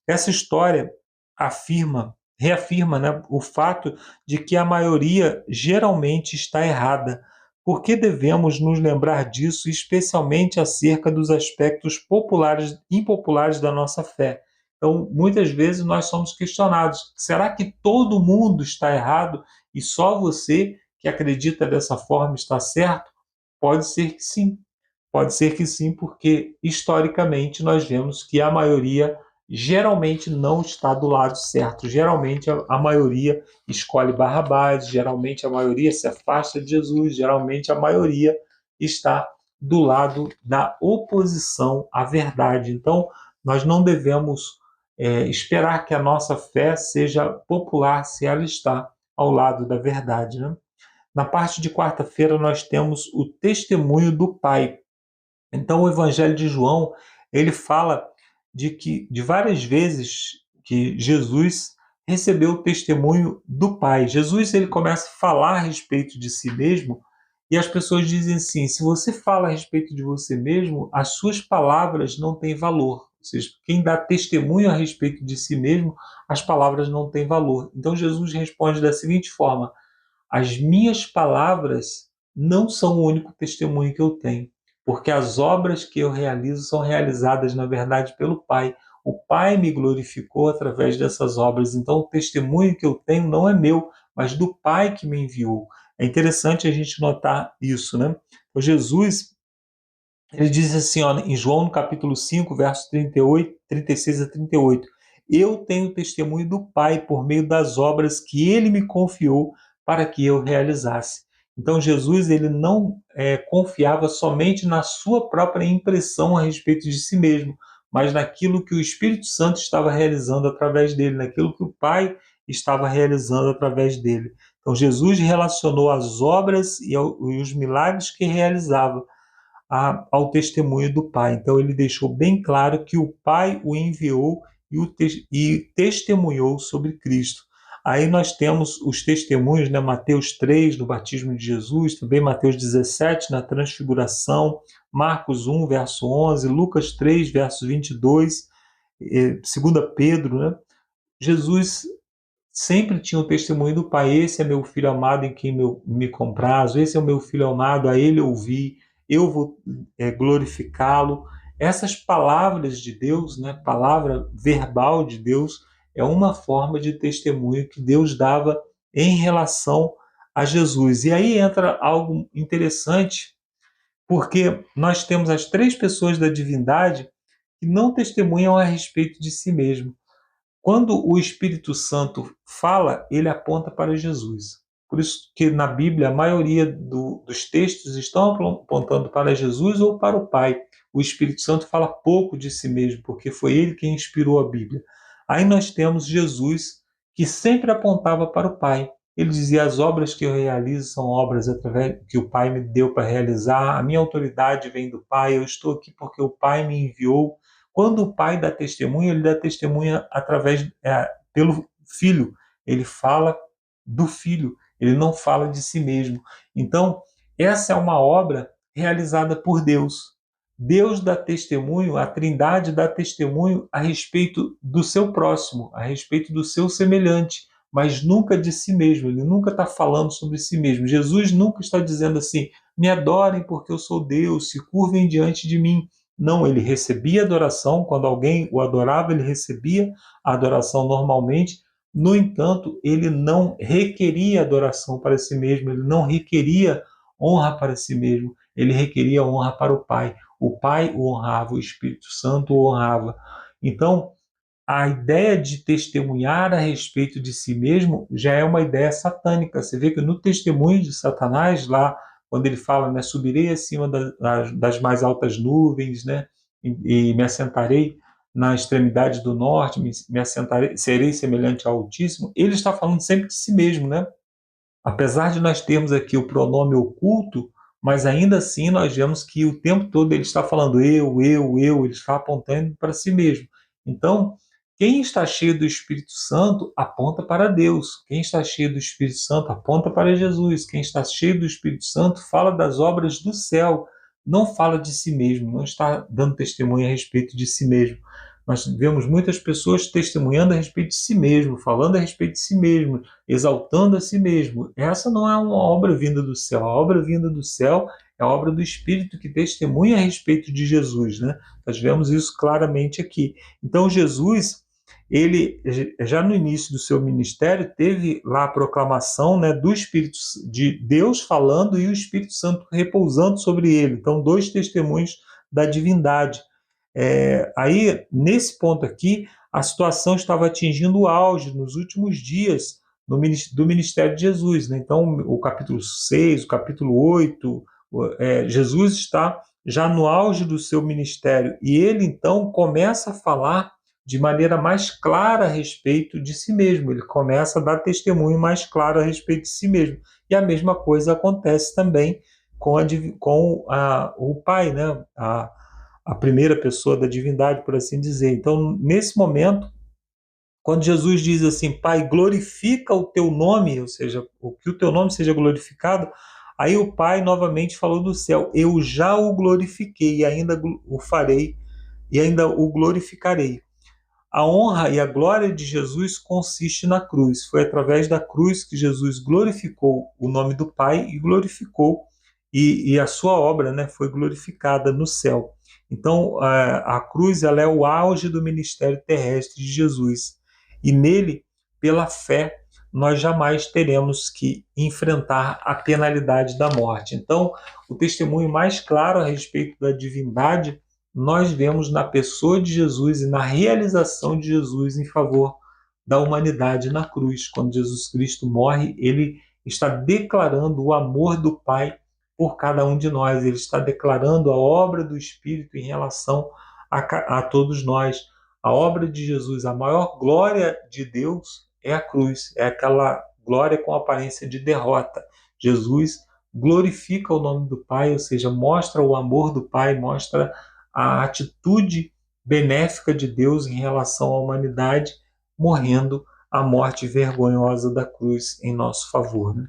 Essa história reafirma, né, o fato de que a maioria geralmente está errada. Por que devemos nos lembrar disso, especialmente acerca dos aspectos impopulares da nossa fé? Então, muitas vezes nós somos questionados: será que todo mundo está errado e só você que acredita dessa forma está certo? Pode ser que sim. Pode ser que sim, porque historicamente nós vemos que a maioria geralmente não está do lado certo. Geralmente a maioria escolhe Barrabás, geralmente a maioria se afasta de Jesus, geralmente a maioria está do lado da oposição à verdade. Então, nós não devemos esperar que a nossa fé seja popular se ela está ao lado da verdade, né? Na parte de quarta-feira nós temos o testemunho do Pai. Então o Evangelho de João, ele fala de várias vezes que Jesus recebeu o testemunho do Pai. Jesus ele começa a falar a respeito de si mesmo e as pessoas dizem assim: se você fala a respeito de você mesmo, as suas palavras não têm valor. Ou seja, quem dá testemunho a respeito de si mesmo, as palavras não têm valor. Então Jesus responde da seguinte forma: as minhas palavras não são o único testemunho que eu tenho, porque as obras que eu realizo são realizadas, na verdade, pelo Pai. O Pai me glorificou através dessas obras, então o testemunho que eu tenho não é meu, mas do Pai que me enviou. É interessante a gente notar isso, né? O Jesus, ele diz assim, ó, em João, no capítulo 5, versos 36 a 38, eu tenho testemunho do Pai por meio das obras que ele me confiou para que eu realizasse. Então, Jesus, ele não confiava somente na sua própria impressão a respeito de si mesmo, mas naquilo que o Espírito Santo estava realizando através dele, naquilo que o Pai estava realizando através dele. Então, Jesus relacionou as obras e os milagres que realizava ao testemunho do Pai. Então, ele deixou bem claro que o Pai o enviou e testemunhou sobre Cristo. Aí nós temos os testemunhos, né? Mateus 3, no batismo de Jesus, também Mateus 17, na transfiguração, Marcos 1, verso 11, Lucas 3, verso 22, 2 Pedro, né? Jesus sempre tinha o testemunho do Pai. Esse é meu filho amado em quem me comprazo, esse é o meu filho amado, a ele ouvi, eu vou glorificá-lo. Essas palavras de Deus, né, palavra verbal de Deus, é uma forma de testemunho que Deus dava em relação a Jesus. E aí entra algo interessante, porque nós temos as três pessoas da divindade que não testemunham a respeito de si mesmo. Quando o Espírito Santo fala, ele aponta para Jesus. Por isso que na Bíblia a maioria dos textos estão apontando para Jesus ou para o Pai. O Espírito Santo fala pouco de si mesmo, porque foi ele quem inspirou a Bíblia. Aí nós temos Jesus, que sempre apontava para o Pai. Ele dizia: as obras que eu realizo são obras através que o Pai me deu para realizar, a minha autoridade vem do Pai, eu estou aqui porque o Pai me enviou. Quando o Pai dá testemunha, ele dá testemunha pelo Filho. Ele fala do Filho, ele não fala de si mesmo. Então, essa é uma obra realizada por Deus. Deus dá testemunho, a Trindade dá testemunho a respeito do seu próximo, a respeito do seu semelhante, mas nunca de si mesmo. Ele nunca está falando sobre si mesmo. Jesus nunca está dizendo assim: me adorem porque eu sou Deus, se curvem diante de mim. Não, ele recebia adoração, quando alguém o adorava, ele recebia a adoração normalmente. No entanto, ele não requeria adoração para si mesmo, ele não requeria honra para si mesmo, ele requeria honra para o Pai. O Pai o honrava, o Espírito Santo o honrava. Então, a ideia de testemunhar a respeito de si mesmo já é uma ideia satânica. Você vê que no testemunho de Satanás, lá, quando ele fala, né, subirei acima das mais altas nuvens, né, e me assentarei na extremidade do norte, me assentarei, serei semelhante ao Altíssimo, ele está falando sempre de si mesmo, né? Apesar de nós termos aqui o pronome oculto, mas ainda assim nós vemos que o tempo todo ele está falando eu, ele está apontando para si mesmo. Então, quem está cheio do Espírito Santo aponta para Deus. Quem está cheio do Espírito Santo aponta para Jesus. Quem está cheio do Espírito Santo fala das obras do céu, não fala de si mesmo, não está dando testemunho a respeito de si mesmo. Nós vemos muitas pessoas testemunhando a respeito de si mesmo, falando a respeito de si mesmo, exaltando a si mesmo. Essa não é uma obra vinda do céu. A obra vinda do céu é a obra do Espírito que testemunha a respeito de Jesus, né? Nós vemos isso claramente aqui. Então, Jesus, ele já no início do seu ministério teve lá a proclamação, né, do Espírito de Deus falando e o Espírito Santo repousando sobre ele. Então, dois testemunhos da divindade. Aí, nesse ponto aqui, a situação estava atingindo o auge nos últimos dias do ministério de Jesus, né? Então, o capítulo 6, o capítulo 8, Jesus está já no auge do seu ministério e ele, então, começa a falar de maneira mais clara a respeito de si mesmo. Ele começa a dar testemunho mais claro a respeito de si mesmo. E a mesma coisa acontece também com o Pai, né? A primeira pessoa da divindade, por assim dizer. Então, nesse momento, quando Jesus diz assim: Pai, glorifica o teu nome, ou seja, que o teu nome seja glorificado, aí o Pai novamente falou do céu: eu já o glorifiquei e ainda o farei e ainda o glorificarei. A honra e a glória de Jesus consiste na cruz. Foi através da cruz que Jesus glorificou o nome do Pai e glorificou, e a sua obra, né, foi glorificada no céu. Então, a cruz, ela é o auge do ministério terrestre de Jesus. E nele, pela fé, nós jamais teremos que enfrentar a penalidade da morte. Então, o testemunho mais claro a respeito da divindade nós vemos na pessoa de Jesus e na realização de Jesus em favor da humanidade na cruz. Quando Jesus Cristo morre, ele está declarando o amor do Pai por cada um de nós. Ele está declarando a obra do Espírito em relação a todos nós. A obra de Jesus, a maior glória de Deus é a cruz, é aquela glória com aparência de derrota. Jesus glorifica o nome do Pai, ou seja, mostra o amor do Pai, mostra a atitude benéfica de Deus em relação à humanidade, morrendo a morte vergonhosa da cruz em nosso favor. Né?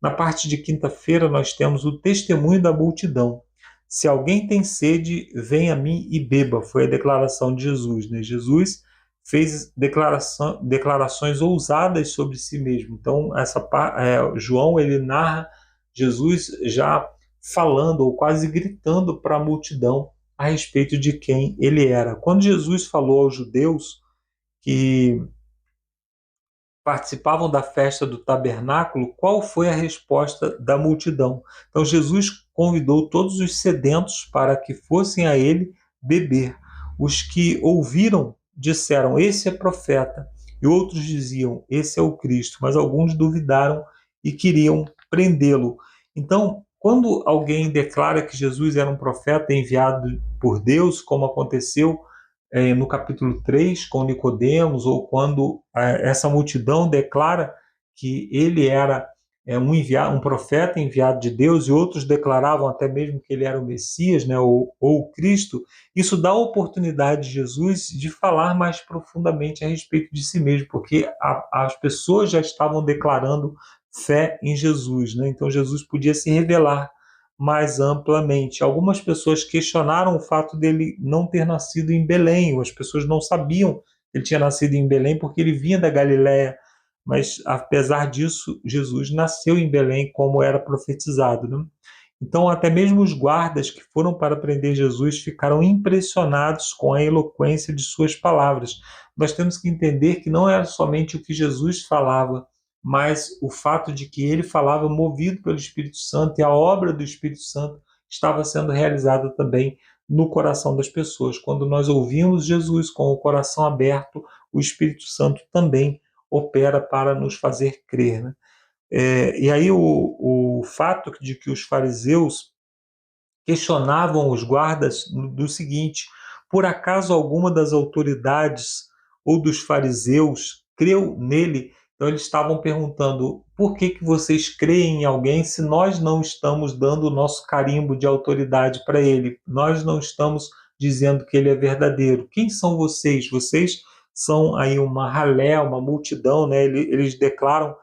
Na parte de quinta-feira, nós temos o testemunho da multidão. Se alguém tem sede, venha a mim e beba. Foi a declaração de Jesus. Né? Jesus fez declarações ousadas sobre si mesmo. Então, João ele narra Jesus já falando ou quase gritando para a multidão a respeito de quem ele era. Quando Jesus falou aos judeus que participavam da festa do tabernáculo, qual foi a resposta da multidão? Então Jesus convidou todos os sedentos para que fossem a ele beber. Os que ouviram disseram, esse é profeta. E outros diziam, esse é o Cristo. Mas alguns duvidaram e queriam prendê-lo. Então, quando alguém declara que Jesus era um profeta enviado por Deus, como aconteceu no capítulo 3 com Nicodemos, ou quando essa multidão declara que ele era um profeta enviado de Deus, e outros declaravam até mesmo que ele era o Messias, né, ou o Cristo, isso dá a oportunidade de Jesus de falar mais profundamente a respeito de si mesmo, porque as pessoas já estavam declarando fé em Jesus, né? Então Jesus podia se revelar mais amplamente. Algumas pessoas questionaram o fato dele não ter nascido em Belém. As pessoas não sabiam que ele tinha nascido em Belém porque ele vinha da Galiléia. Mas, apesar disso, Jesus nasceu em Belém como era profetizado. Né? Então, até mesmo os guardas que foram para prender Jesus ficaram impressionados com a eloquência de suas palavras. Nós temos que entender que não era somente o que Jesus falava, mas o fato de que ele falava movido pelo Espírito Santo e a obra do Espírito Santo estava sendo realizada também no coração das pessoas. Quando nós ouvimos Jesus com o coração aberto, o Espírito Santo também opera para nos fazer crer. Né? E aí o fato de que os fariseus questionavam os guardas do seguinte, por acaso alguma das autoridades ou dos fariseus creu nele? Então eles estavam perguntando, por que vocês creem em alguém se nós não estamos dando o nosso carimbo de autoridade para ele? Nós não estamos dizendo que ele é verdadeiro. Quem são vocês? Vocês são aí uma ralé, uma multidão, né? Eles declaram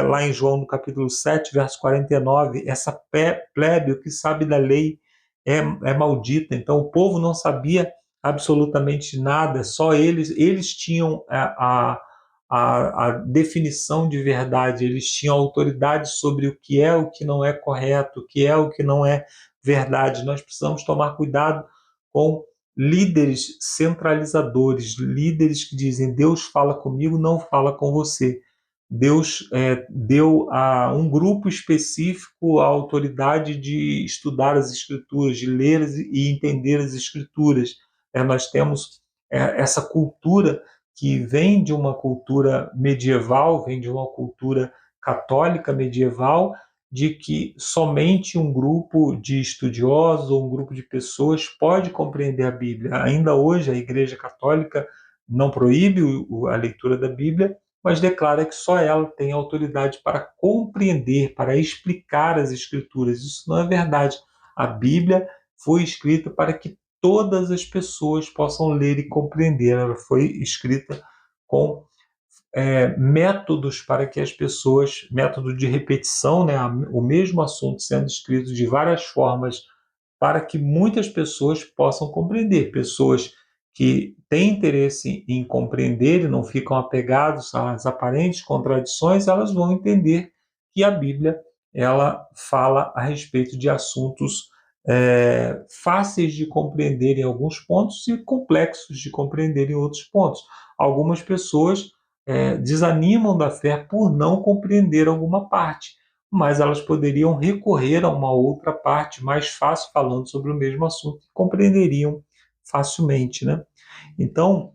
lá em João, no capítulo 7, verso 49, essa plebe, o que sabe da lei, é maldita. Então o povo não sabia absolutamente nada, só eles tinham a definição de verdade, eles tinham autoridade sobre o que é o que não é correto, o que é o que não é verdade. Nós precisamos tomar cuidado com líderes centralizadores, líderes que dizem Deus fala comigo, não fala com você. Deus deu a um grupo específico a autoridade de estudar as Escrituras, de ler e entender as Escrituras. Nós temos essa cultura que vem de uma cultura medieval, vem de uma cultura católica medieval, de que somente um grupo de estudiosos ou um grupo de pessoas pode compreender a Bíblia. Ainda hoje a Igreja Católica não proíbe a leitura da Bíblia, mas declara que só ela tem autoridade para compreender, para explicar as Escrituras. Isso não é verdade. A Bíblia foi escrita para que todas as pessoas possam ler e compreender. Ela foi escrita com métodos para que as pessoas, método de repetição, né, o mesmo assunto sendo escrito de várias formas, para que muitas pessoas possam compreender. Pessoas que têm interesse em compreender e não ficam apegados às aparentes contradições, elas vão entender que a Bíblia ela fala a respeito de assuntos fáceis de compreender em alguns pontos e complexos de compreender em outros pontos. Algumas pessoas desanimam da fé por não compreender alguma parte, mas elas poderiam recorrer a uma outra parte mais fácil falando sobre o mesmo assunto e compreenderiam facilmente, né? Então,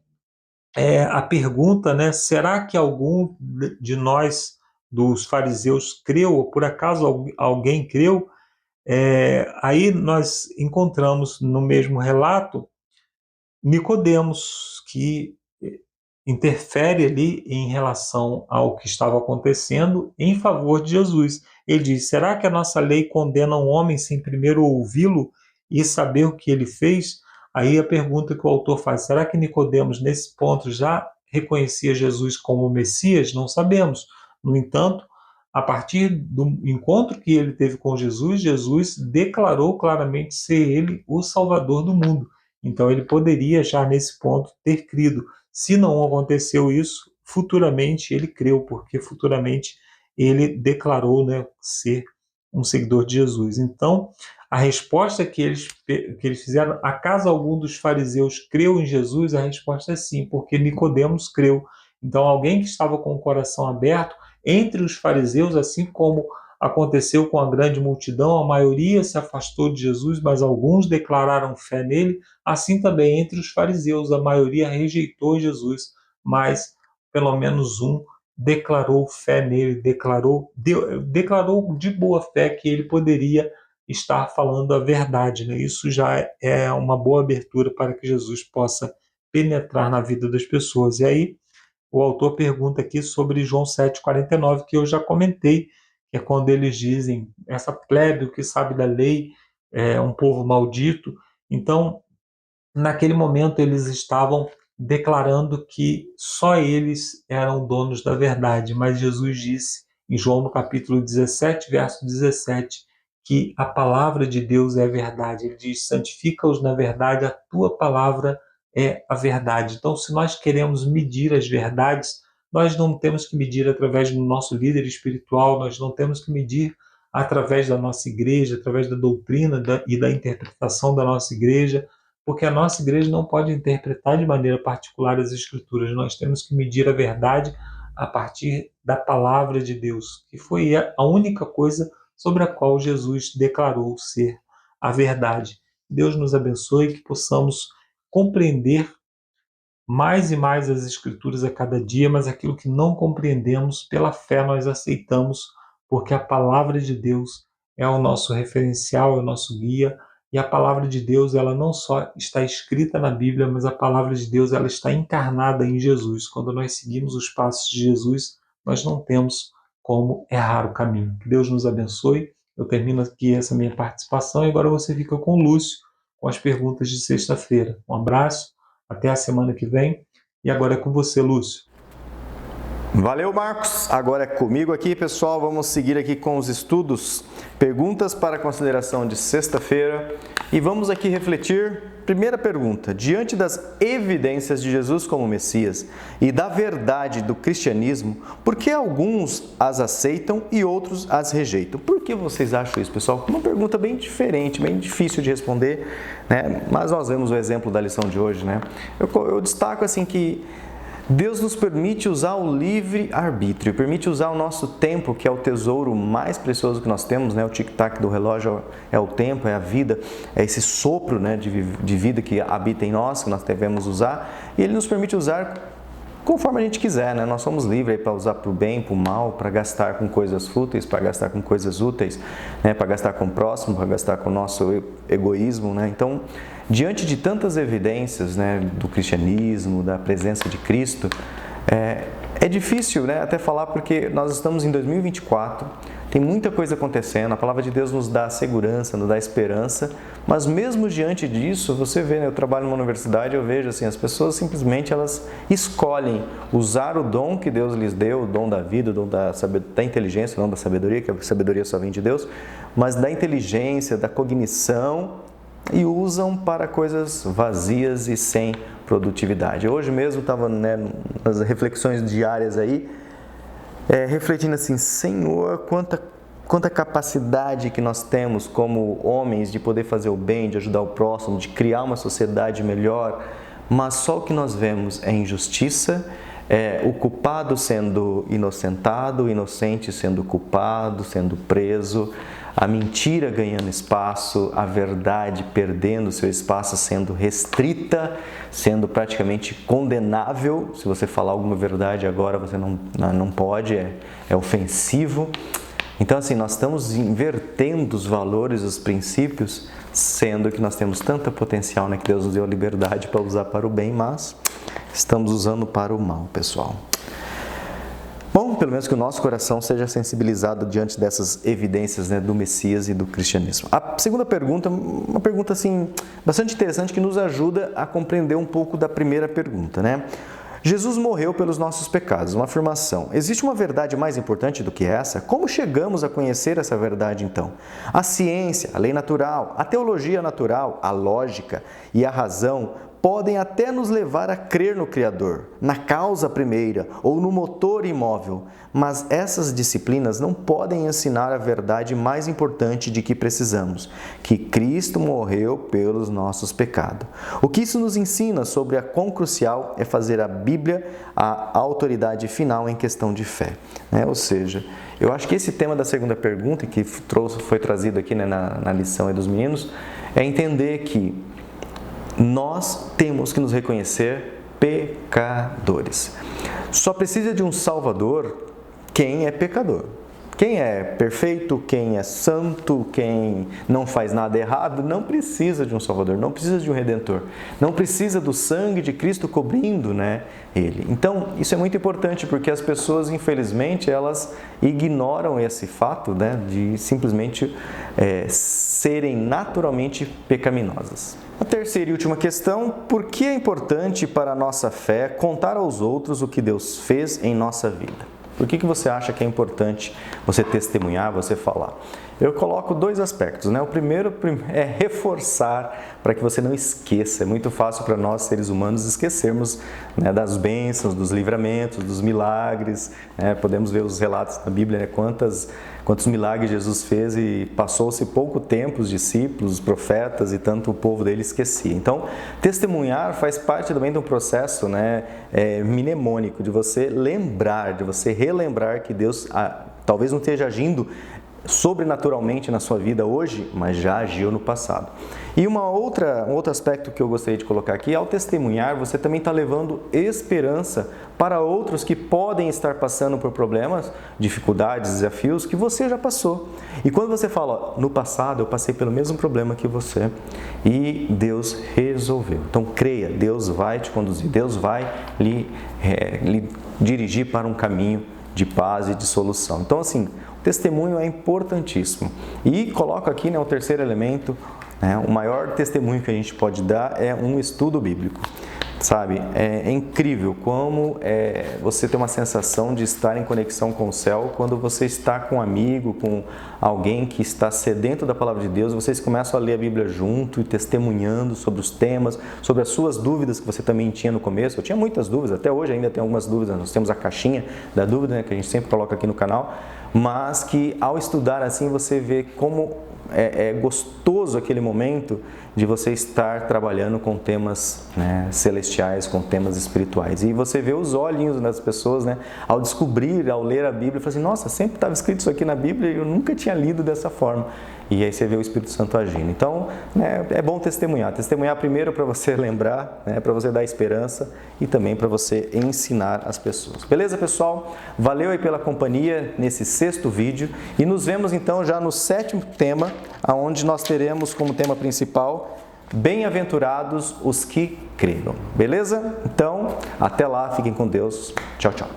a pergunta, né, será que algum de nós, dos fariseus, creu, ou por acaso alguém creu? Aí nós encontramos no mesmo relato Nicodemos, que interfere ali em relação ao que estava acontecendo em favor de Jesus. Ele diz: será que a nossa lei condena um homem sem primeiro ouvi-lo e saber o que ele fez? Aí a pergunta que o autor faz: será que Nicodemos nesse ponto já reconhecia Jesus como o Messias? Não sabemos. No entanto, a partir do encontro que ele teve com Jesus, Jesus declarou claramente ser ele o Salvador do mundo. Então ele poderia já nesse ponto ter crido. Se não aconteceu isso, futuramente ele creu, porque futuramente ele declarou, né, ser um seguidor de Jesus. Então, a resposta que eles fizeram, acaso algum dos fariseus creu em Jesus? A resposta é sim, porque Nicodemos creu. Então, alguém que estava com o coração aberto, entre os fariseus, assim como aconteceu com a grande multidão, a maioria se afastou de Jesus, mas alguns declararam fé nele. Assim também entre os fariseus, a maioria rejeitou Jesus, mas pelo menos um declarou fé nele, declarou de boa fé que ele poderia estar falando a verdade, né? Isso já é uma boa abertura para que Jesus possa penetrar na vida das pessoas. E aí o autor pergunta aqui sobre João 7,49, que eu já comentei, que é quando eles dizem, essa plebe, o que sabe da lei, é um povo maldito. Então, naquele momento, eles estavam declarando que só eles eram donos da verdade, mas Jesus disse, em João no capítulo 17, verso 17, que a palavra de Deus é a verdade. Ele diz, santifica-os na verdade, a tua palavra é a verdade. Então, se nós queremos medir as verdades, nós não temos que medir através do nosso líder espiritual, nós não temos que medir através da nossa igreja, através da doutrina e da interpretação da nossa igreja, porque a nossa igreja não pode interpretar de maneira particular as Escrituras. Nós temos que medir a verdade a partir da palavra de Deus, que foi a única coisa sobre a qual Jesus declarou ser a verdade. Deus nos abençoe, que possamos compreender mais e mais as Escrituras a cada dia, mas aquilo que não compreendemos, pela fé nós aceitamos, porque a palavra de Deus é o nosso referencial, é o nosso guia, e a palavra de Deus, ela não só está escrita na Bíblia, mas a palavra de Deus, ela está encarnada em Jesus. Quando nós seguimos os passos de Jesus, nós não temos como errar o caminho. Que Deus nos abençoe. Eu termino aqui essa minha participação e agora você fica com o Lúcio, com as perguntas de sexta-feira. Um abraço, até a semana que vem. E agora é com você, Lúcio. Valeu, Marcos. Agora é comigo aqui, pessoal. Vamos seguir aqui com os estudos. Perguntas para consideração de sexta-feira. E vamos aqui refletir. Primeira pergunta. Diante das evidências de Jesus como Messias e da verdade do cristianismo, por que alguns as aceitam e outros as rejeitam? Por que vocês acham isso, pessoal? Uma pergunta bem diferente, bem difícil de responder, né? Mas nós vemos o exemplo da lição de hoje, né? Eu destaco assim que Deus nos permite usar o livre-arbítrio, permite usar o nosso tempo, que é o tesouro mais precioso que nós temos, né? O tic-tac do relógio é o tempo, é a vida, é esse sopro, né, de vida que habita em nós, que nós devemos usar, e Ele nos permite usar conforme a gente quiser, né? Nós somos livres para usar para o bem, para o mal, para gastar com coisas fúteis, para gastar com coisas úteis, né? Para gastar com o próximo, para gastar com o nosso egoísmo, né? Então, diante de tantas evidências, né, do cristianismo, da presença de Cristo, é difícil, né, até falar, porque nós estamos em 2024, tem muita coisa acontecendo, a palavra de Deus nos dá segurança, nos dá esperança, mas mesmo diante disso, você vê, né, eu trabalho numa universidade, eu vejo assim, as pessoas simplesmente elas escolhem usar o dom que Deus lhes deu, o dom da vida, o dom da inteligência, o dom da sabedoria, que a sabedoria só vem de Deus, mas da inteligência, da cognição, e usam para coisas vazias e sem produtividade. Hoje mesmo estava, né, nas reflexões diárias aí, refletindo assim, Senhor, quanta capacidade que nós temos como homens de poder fazer o bem, de ajudar o próximo, de criar uma sociedade melhor, mas só o que nós vemos é injustiça, o culpado sendo inocentado, o inocente sendo culpado, sendo preso, a mentira ganhando espaço, a verdade perdendo seu espaço, sendo restrita, sendo praticamente condenável. Se você falar alguma verdade agora, você não pode, é ofensivo. Então, assim, nós estamos invertendo os valores, os princípios, sendo que nós temos tanto potencial, né, que Deus nos deu a liberdade para usar para o bem, mas estamos usando para o mal, pessoal. Bom, pelo menos que o nosso coração seja sensibilizado diante dessas evidências, né, do Messias e do cristianismo. A segunda pergunta, uma pergunta assim, bastante interessante, que nos ajuda a compreender um pouco da primeira pergunta, né? Jesus morreu pelos nossos pecados, uma afirmação. Existe uma verdade mais importante do que essa? Como chegamos a conhecer essa verdade então? A ciência, a lei natural, a teologia natural, a lógica e a razão podem até nos levar a crer no Criador, na causa primeira ou no motor imóvel, mas essas disciplinas não podem ensinar a verdade mais importante de que precisamos, que Cristo morreu pelos nossos pecados. O que isso nos ensina sobre a quão crucial é fazer a Bíblia a autoridade final em questão de fé, né? Ou seja, eu acho que esse tema da segunda pergunta, que foi trazido aqui, né, na lição dos meninos, é entender que nós temos que nos reconhecer pecadores. Só precisa de um Salvador quem é pecador. Quem é perfeito, quem é santo, quem não faz nada errado, não precisa de um Salvador, não precisa de um Redentor. Não precisa do sangue de Cristo cobrindo, né, ele. Então, isso é muito importante porque as pessoas, infelizmente, elas ignoram esse fato, né, de simplesmente serem naturalmente pecaminosas. A terceira e última questão: por que é importante para a nossa fé contar aos outros o que Deus fez em nossa vida? Por que você acha que é importante você testemunhar, você falar? Eu coloco dois aspectos, né? O primeiro é reforçar para que você não esqueça. É muito fácil para nós, seres humanos, esquecermos, né, das bênçãos, dos livramentos, dos milagres, né? Podemos ver os relatos da Bíblia, né? Quantos milagres Jesus fez, e passou-se pouco tempo os discípulos, os profetas e tanto o povo dele esquecia. Então, testemunhar faz parte também de um processo, né, mnemônico, de você lembrar, de você relembrar que Deus talvez não esteja agindo sobrenaturalmente na sua vida hoje, mas já agiu no passado. E um outro aspecto que eu gostaria de colocar aqui: ao testemunhar, você também está levando esperança para outros que podem estar passando por problemas, dificuldades, desafios que você já passou. E quando você fala, no passado eu passei pelo mesmo problema que você e Deus resolveu. Então creia, Deus vai te conduzir, Deus vai lhe dirigir para um caminho de paz e de solução. Então, assim, o testemunho é importantíssimo. E coloco aqui, né, o terceiro elemento, né, o maior testemunho que a gente pode dar é um estudo bíblico. Sabe, é incrível como você tem uma sensação de estar em conexão com o céu quando você está com um amigo, com alguém que está sedento da palavra de Deus. Vocês começam a ler a Bíblia junto e testemunhando sobre os temas, sobre as suas dúvidas que você também tinha no começo. Eu tinha muitas dúvidas, até hoje ainda tem algumas dúvidas. Nós temos a caixinha da dúvida, né, que a gente sempre coloca aqui no canal, mas que ao estudar assim você vê como é gostoso aquele momento de você estar trabalhando com temas, né, celestiais, com temas espirituais. E você vê os olhinhos das pessoas, né, ao descobrir, ao ler a Bíblia, e fala assim: nossa, sempre estava escrito isso aqui na Bíblia e eu nunca tinha lido dessa forma. E aí você vê o Espírito Santo agindo. Então, né, é bom testemunhar. Testemunhar primeiro para você lembrar, né, para você dar esperança e também para você ensinar as pessoas. Beleza, pessoal? Valeu aí pela companhia nesse 6º vídeo e nos vemos então já no 7º tema, onde nós teremos como tema principal: bem-aventurados os que creram. Beleza? Então, até lá, fiquem com Deus. Tchau, tchau.